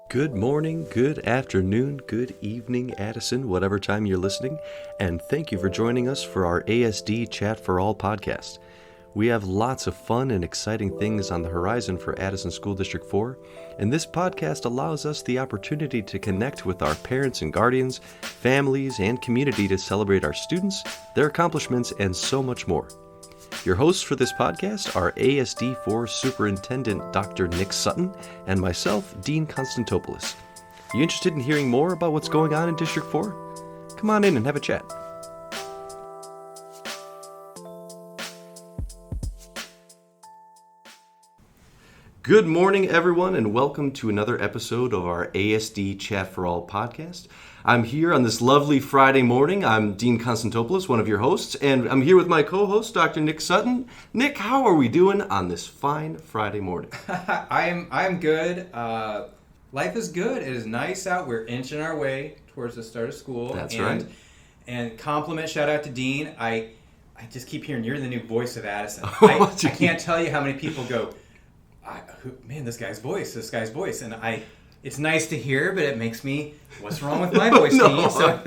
Good morning, good afternoon, good evening, Addison, whatever time you're listening, and thank you for joining us for our ASD Chat for All podcast. We have lots of fun and exciting things on the horizon for Addison School District 4, and this podcast allows us the opportunity to connect with our parents and guardians, families, and community to celebrate our students, their accomplishments, and so much more. Your hosts for this podcast are ASD4 Superintendent Dr. Nick Sutton and myself, Dean Constantopoulos. You interested in hearing more about what's going on in District 4? Come on in and have a chat. Good morning, everyone, and welcome to another episode of our ASD Chat for All podcast. I'm here on this lovely Friday morning. I'm Dean Constantopoulos, one of your hosts, and I'm here with my co-host, Dr. Nick Sutton. Nick, how are we doing on this fine Friday morning? I'm good. Life is good. It is nice out. We're inching our way towards the start of school. That's right. And shout out to Dean. I just keep hearing you're the new voice of Addison. I can't tell you how many people go, man, this guy's voice, and it's nice to hear, but it makes me, what's wrong with my voice, Dean? So.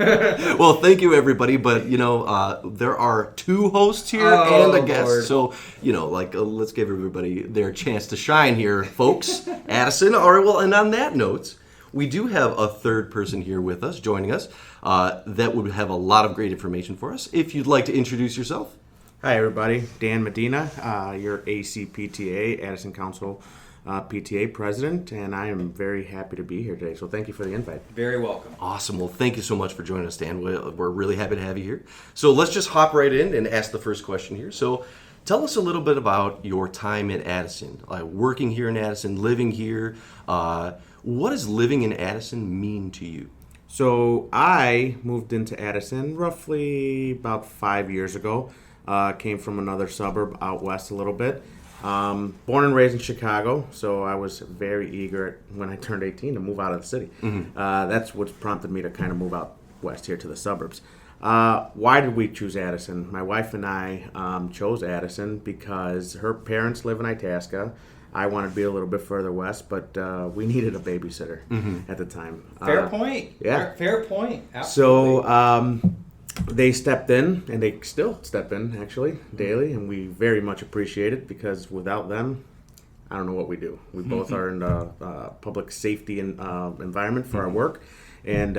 Well, thank you, everybody, but, there are two hosts here and a guest, Lord. So, let's give everybody their chance to shine here, folks. Addison, all right, well, and on that note, we do have a third person here with us, joining us, that would have a lot of great information for us. If you'd like to introduce yourself. Hi, everybody. Dan Medina, your ACPTA, Addison Council PTA president, and I am very happy to be here today. So thank you for the invite. Very welcome. Awesome. Well, thank you so much for joining us, Dan. We're really happy to have you here. So let's just hop right in and ask the first question here. So tell us a little bit about your time in Addison, working here in Addison, living here. What does living in Addison mean to you? So I moved into Addison roughly about 5 years ago. Came from another suburb out west a little bit. Born and raised in Chicago, so I was very eager when I turned 18 to move out of the city. Mm-hmm. That's what prompted me to kind of move out west here to the suburbs. Why did we choose Addison? My wife and I chose Addison because her parents live in Itasca. I wanted to be a little bit further west, but we needed a babysitter at the time. Fair point. Yeah. Fair point. Absolutely. So they stepped in, and they still step in, actually, daily, and we very much appreciate it because without them, I don't know what we do. We both are in the public safety environment for our work, and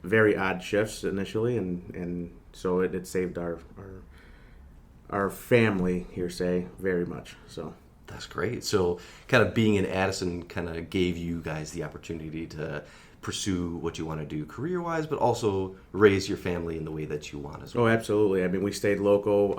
very odd shifts initially, and so it saved our family, hearsay, very much. So that's great. So kind of being in Addison kind of gave you guys the opportunity to pursue what you want to do career-wise, but also raise your family in the way that you want as well. Oh, absolutely. I mean, we stayed local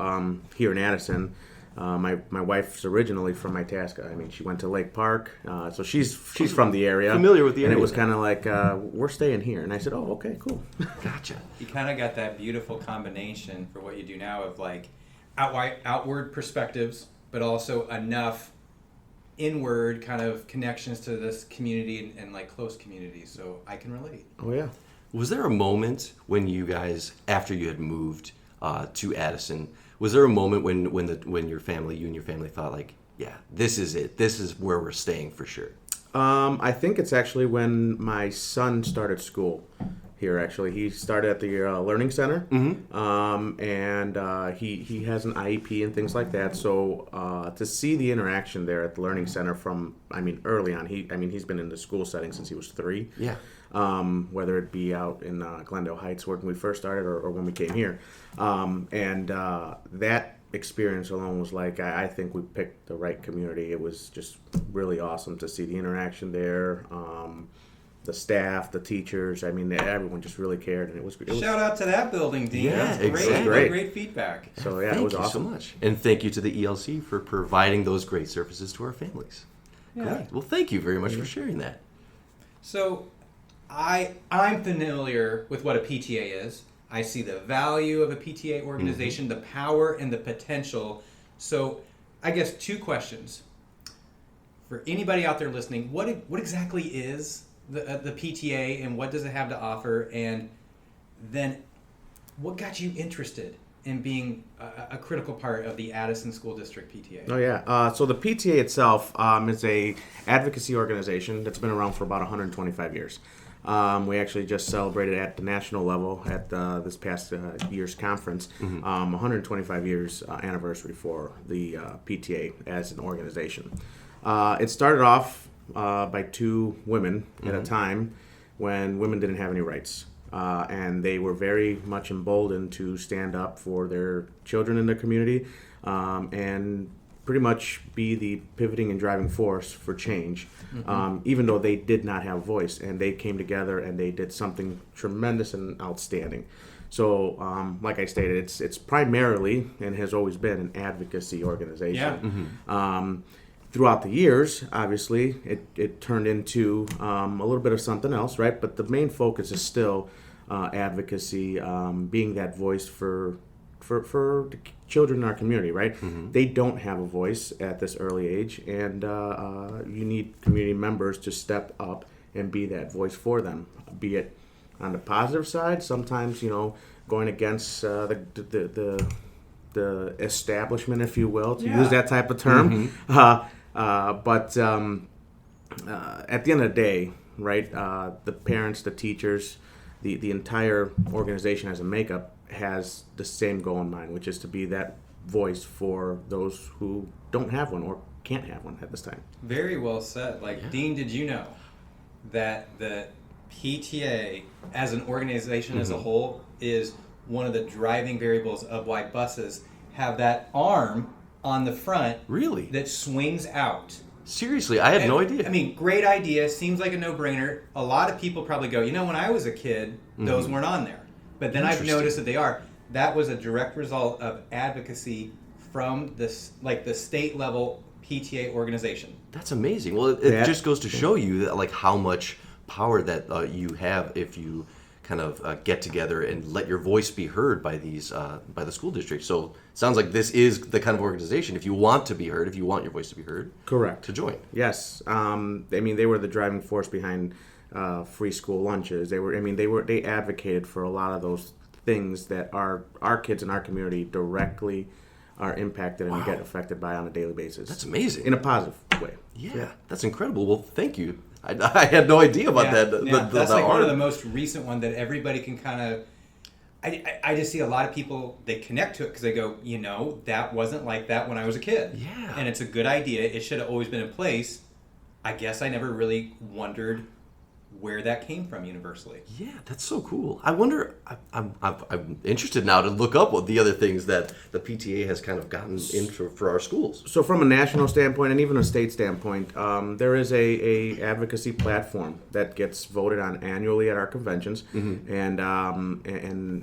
here in Addison. My wife's originally from Itasca. I mean, she went to Lake Park, so she's from the area. Familiar with the area. And it was kind of like, we're staying here. And I said, oh, okay, cool. Gotcha. You kind of got that beautiful combination for what you do now of outward perspectives, but also enough inward kind of connections to this community and like close communities, so I can relate. Oh yeah. Was there a moment when you guys, after you had moved to Addison, was there a moment when your family, you and your family thought like, yeah, this is it, this is where we're staying for sure? I think it's actually when my son started school here. Actually, he started at the Learning Center, and he has an IEP and things like that. So to see the interaction there at the Learning Center from, early on, he's been in the school setting since he was 3. Yeah. Whether it be out in Glendale Heights when we first started or when we came here, and that experience alone was like, I think we picked the right community. It was just really awesome to see the interaction there. The staff, the teachers, everyone just really cared, and it was Shout out to that building, Dean. Yeah, exactly. Great feedback. So yeah, it was awesome. Thank you so much, and thank you to the ELC for providing those great services to our families. Yeah. Great. Well, thank you very much for sharing that. So, I'm familiar with what a PTA is. I see the value of a PTA organization, the power and the potential. So, I guess 2 questions for anybody out there listening: what exactly is the PTA, and what does it have to offer? And then what got you interested in being a critical part of the Addison School District PTA? Oh yeah. So the PTA itself is a advocacy organization that's been around for about 125 years. We actually just celebrated at the national level at this past year's conference, 125 years anniversary for the PTA as an organization. It started off by two women at a time when women didn't have any rights. And they were very much emboldened to stand up for their children in their community and pretty much be the pivoting and driving force for change, even though they did not have a voice. And they came together and they did something tremendous and outstanding. So, like I stated, it's primarily and has always been an advocacy organization. Yeah. Throughout the years, obviously, it turned into a little bit of something else, right? But the main focus is still advocacy, being that voice for the children in our community, right? They don't have a voice at this early age, and you need community members to step up and be that voice for them. Be it on the positive side, sometimes going against the establishment, if you will, to use that type of term. But at the end of the day, right, the parents, the teachers, the entire organization as a makeup has the same goal in mind, which is to be that voice for those who don't have one or can't have one at this time. Very well said. Dean, did you know that the PTA as an organization as a whole is one of the driving variables of why buses have that arm on the front Really? that swings out? Seriously, I had no idea. I mean, great idea. Seems like a no-brainer. A lot of people probably go, when I was a kid, those weren't on there. But then I've noticed that they are. That was a direct result of advocacy from the state level PTA organization. That's amazing. Well, it just goes to show you that how much power that you have if you kind of get together and let your voice be heard by these by the school district. So it sounds like this is the kind of organization, if you want to be heard, if you want your voice to be heard, correct, to join. Yes. They were the driving force behind free school lunches. They advocated for a lot of those things that our kids in our community directly are impacted and get affected by on a daily basis. That's amazing. In a positive way. Yeah, that's incredible. Well, thank you. I had no idea about that. That's one of the most recent one that everybody can kind of... I just see a lot of people, they connect to it because they go, that wasn't like that when I was a kid. Yeah. And it's a good idea. It should have always been in place. I guess I never really wondered where that came from universally. Yeah, that's so cool. I wonder, I'm interested now to look up what the other things that the PTA has kind of gotten into for our schools. So from a national standpoint and even a state standpoint, there is a advocacy platform that gets voted on annually at our conventions, and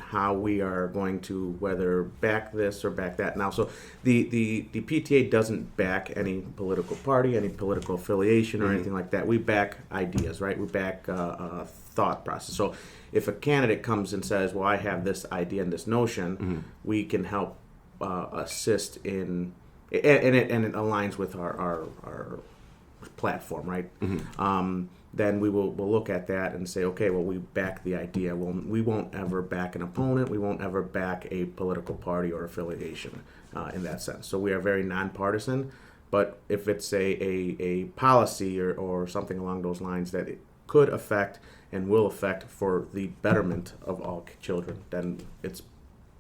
how we are going to whether back this or back that. Now, so the PTA doesn't back any political party, any political affiliation, or anything like that. We back ideas, right? We back thought process. So if a candidate comes and says, well, I have this idea and this notion, we can help assist in, and it aligns with our platform, right? Then we'll look at that and say, okay, well, we back the idea. We won't ever back an opponent. We won't ever back a political party or affiliation in that sense. So we are very nonpartisan. But if it's a policy or something along those lines that it could affect and will affect for the betterment of all children, then it's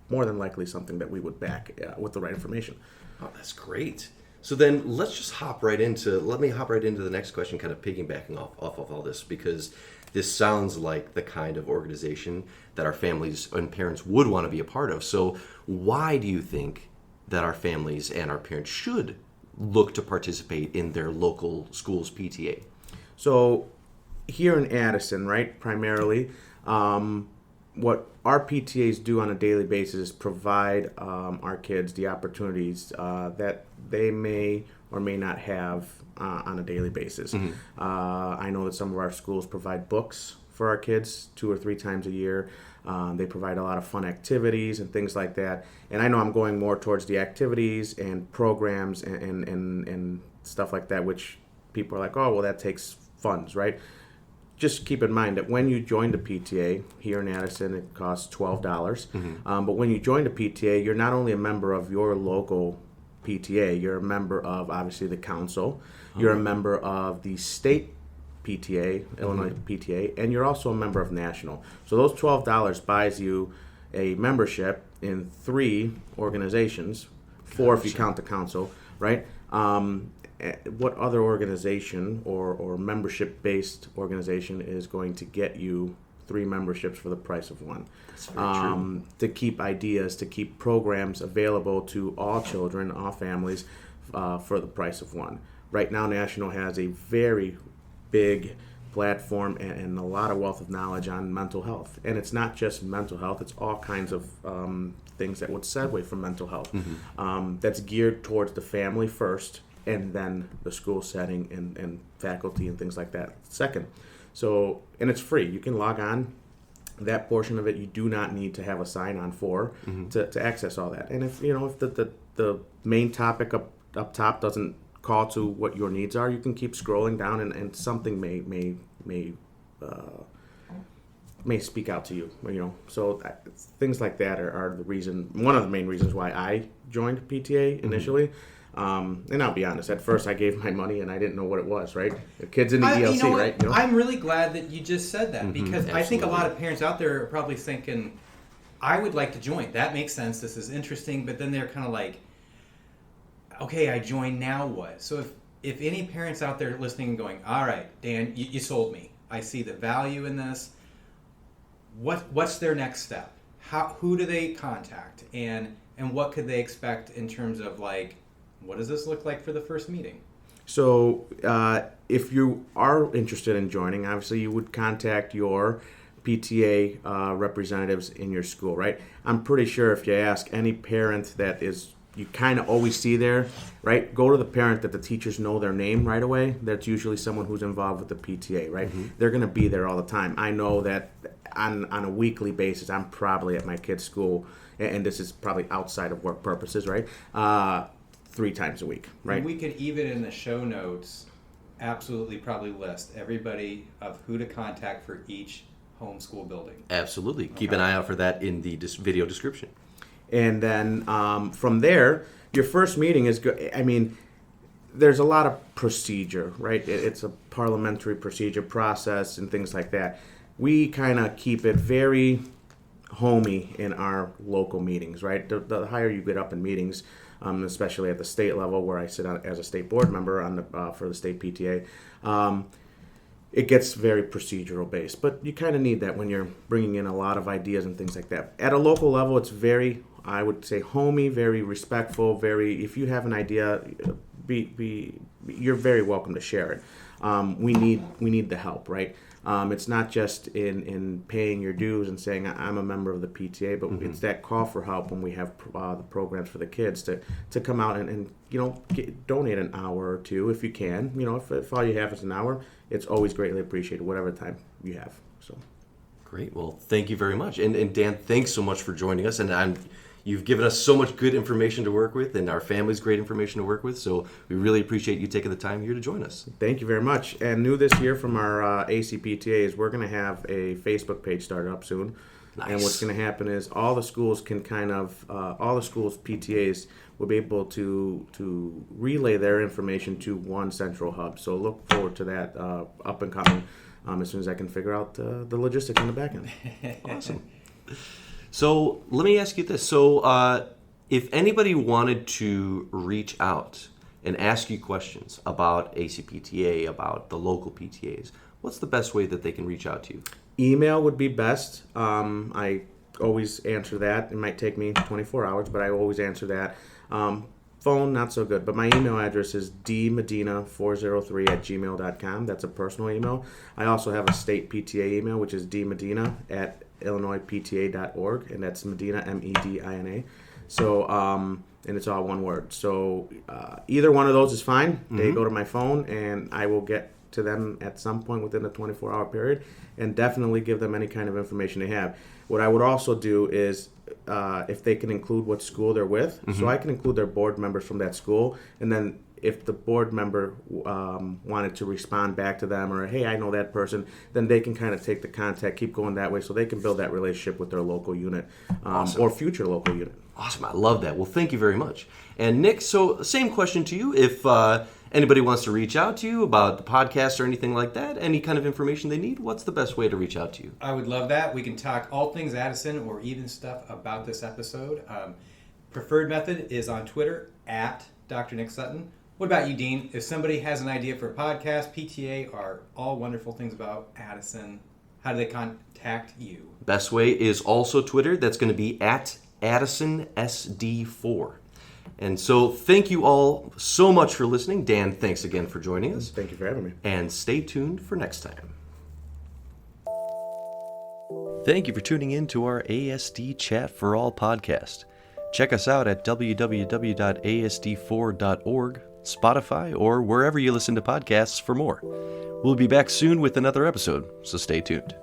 more than likely something that we would back with the right information. Oh, that's great. So then let me hop right into the next question, kind of piggybacking off of all this, because this sounds like the kind of organization that our families and parents would want to be a part of. So why do you think that our families and our parents should look to participate in their local school's PTA? So here in Addison, right, primarily, what our PTAs do on a daily basis is provide our kids the opportunities that they may or may not have on a daily basis. I know that some of our schools provide books for our kids 2 or 3 times a year. They provide a lot of fun activities and things like that. And I know I'm going more towards the activities and programs and stuff like that, which people are like, oh, well, that takes funds, right? just keep in mind that when you join the PTA, here in Addison, it costs $12. But when you join the PTA, you're not only a member of your local PTA, you're a member of, obviously, the council. You're a member of the state PTA, Illinois PTA, and you're also a member of national. So those $12 buys you a membership in 3 organizations, 4 if you count the council, right? What other organization or membership-based organization is going to get you 3 memberships for the price of 1? That's very true. To keep ideas, to keep programs available to all children, all families, for the price of 1. Right now, National has a very big platform and a lot of wealth of knowledge on mental health. And it's not just mental health, it's all kinds of things that would segue from mental health. That's geared towards the family first, and then the school setting and faculty and things like that second. So, and it's free. You can log on. That portion of it you do not need to have a sign-on for to access all that. And if the main topic up top doesn't call to what your needs are, you can keep scrolling down and something may speak out to you. So things like that are one of the main reasons why I joined PTA initially. And I'll be honest, at first I gave my money and I didn't know what it was, right? The kids in the ELC, right? I'm really glad that you just said that, because I think a lot of parents out there are probably thinking, I would like to join. That makes sense. This is interesting. But then they're kind of like, okay, I joined, now what? So if any parents out there listening and going, all right, Dan, you sold me. I see the value in this. What's their next step? Who do they contact? And what could they expect in terms of, like, what does this look like for the first meeting? So if you are interested in joining, obviously you would contact your PTA representatives in your school, right? I'm pretty sure if you ask any parent that you kind of always see there, right? Go to the parent that the teachers know their name right away. That's usually someone who's involved with the PTA, right? They're going to be there all the time. I know that on a weekly basis, I'm probably at my kid's school, and this is probably outside of work purposes, right? 3 times a week, right? And we could even in the show notes absolutely probably list everybody of who to contact for each homeschool building. Absolutely. Keep an eye out for that in the video description. And then from there, your first meeting is good. I mean, there's a lot of procedure, right? It's a parliamentary procedure process and things like that. We kind of keep it very homey in our local meetings, right? The higher you get up in meetings, especially at the state level, where I sit on as a state board member for the state PTA, it gets very procedural based. But you kind of need that when you're bringing in a lot of ideas and things like that. At a local level, it's very, I would say, homey, very respectful, very, if you have an idea, you're very welcome to share it. We need the help, right? It's not just in paying your dues and saying I'm a member of the PTA, but it's that call for help when we have the programs for the kids to come out and donate an hour or 2 if you can. If all you have is an hour, it's always greatly appreciated, whatever time you have. So great. Well, thank you very much, and Dan, thanks so much for joining us. And you've given us so much good information to work with, and our family's great information to work with. So we really appreciate you taking the time here to join us. Thank you very much. And new this year from our ACPTA is we're going to have a Facebook page started up soon. Nice. And what's going to happen is all the schools can all the schools' PTAs will be able to relay their information to one central hub. So look forward to that up and coming as soon as I can figure out the logistics on the back end. Awesome. So let me ask you this. So if anybody wanted to reach out and ask you questions about ACPTA, about the local PTAs, what's the best way that they can reach out to you? Email would be best. I always answer that. It might take me 24 hours, but I always answer that. Phone, not so good. But my email address is dmedina403@gmail.com. That's a personal email. I also have a state PTA email, which is dmedina@illinoispta.org, and that's Medina, Medina. So, and it's all one word. So either one of those is fine. They go to my phone, and I will get to them at some point within the 24-hour period, and definitely give them any kind of information they have. What I would also do is, if they can include what school they're with, so I can include their board members from that school, and then if the board member wanted to respond back to them, or hey, I know that person, then they can kind of take the contact, keep going that way, so they can build that relationship with their local unit or future local unit. Awesome. I love that. Well, thank you very much. And Nick, so same question to you. If anybody wants to reach out to you about the podcast or anything like that, any kind of information they need, what's the best way to reach out to you? I would love that. We can talk all things Addison or even stuff about this episode. Preferred method is on Twitter, at Dr. Nick Sutton. What about you, Dean? If somebody has an idea for a podcast, PTA are all wonderful things about Addison. How do they contact you? Best way is also Twitter. That's going to be at Addison SD4. And so thank you all so much for listening. Dan, thanks again for joining us. Thank you for having me. And stay tuned for next time. Thank you for tuning in to our ASD Chat for All podcast. Check us out at www.asd4.org, Spotify, or wherever you listen to podcasts for more. We'll be back soon with another episode, so stay tuned.